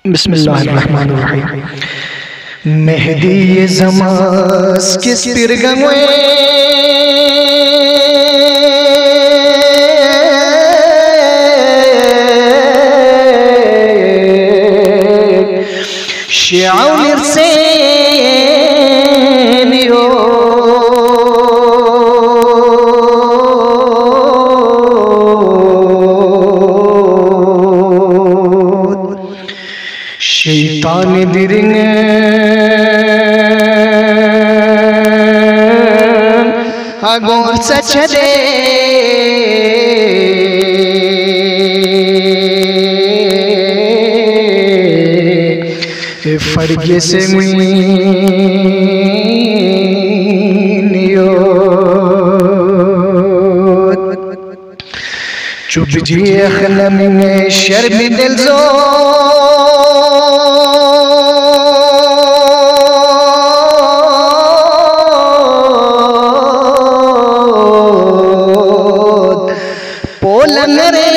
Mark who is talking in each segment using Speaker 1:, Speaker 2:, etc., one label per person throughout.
Speaker 1: बिस्मिल्लाहिर्रहमानिर्रहीम। मेहदी ये ज़मास किस पिरगंवे शिआउर से नियो शैतान दिरिंग अगोर सच दे फर्गे से मुनियो चुप जिए खलम में शर्म दिल जो पोलन रे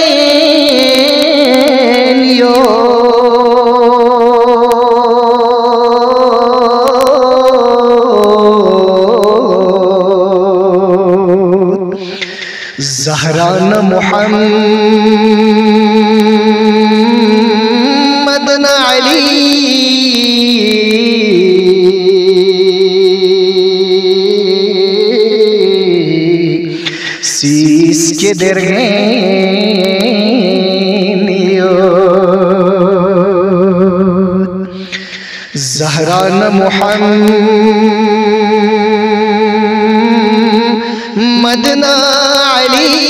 Speaker 1: नियो ज़हरान मुहम्मद न अली सीस के दरगे नियो ज़हरान मुहम्मद न अली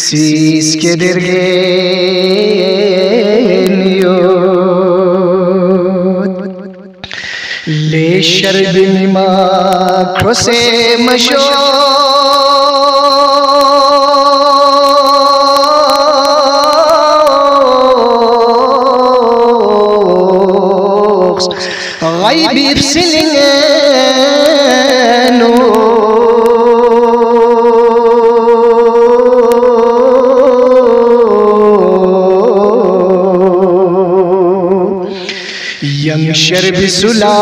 Speaker 1: सीस के दरगे नियो ले shrub Nima खुसे मशो गैबी ceiling no young shrub सुला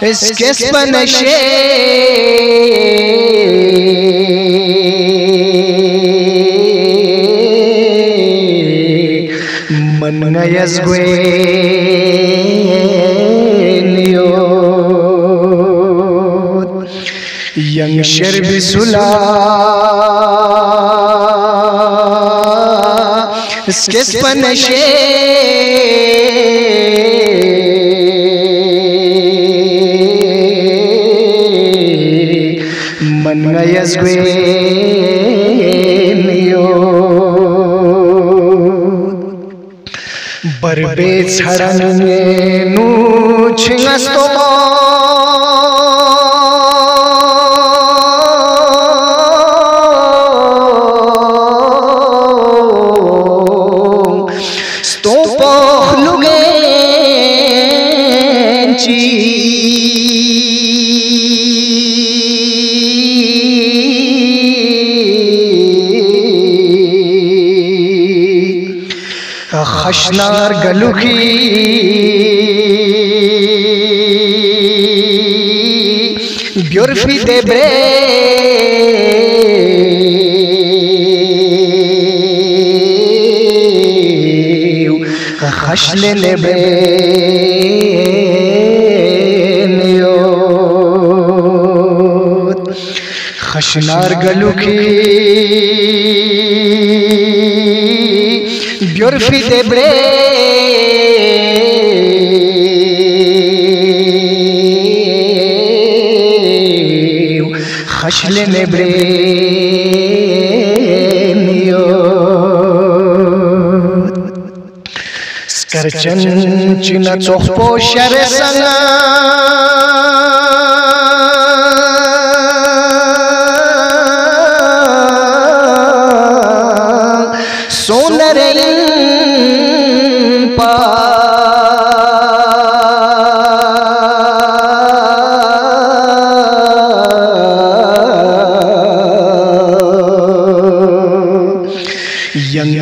Speaker 1: इसके स्पनशे मन नयस नियो यंग शर्ब सुला इसके स्पनशे मन नयस नियो बरबे छड़ने नू छिंगस तो पहलुगे खशनार गलुखी ब्यूरफी दे ब्रे खशले ने ब्रे नियो खशनार गलुखी ब्यूरफी दे ब्रे खशले ने ब्रे नियो स्करचन चिना चोखपो शरे संगा सोनरे पा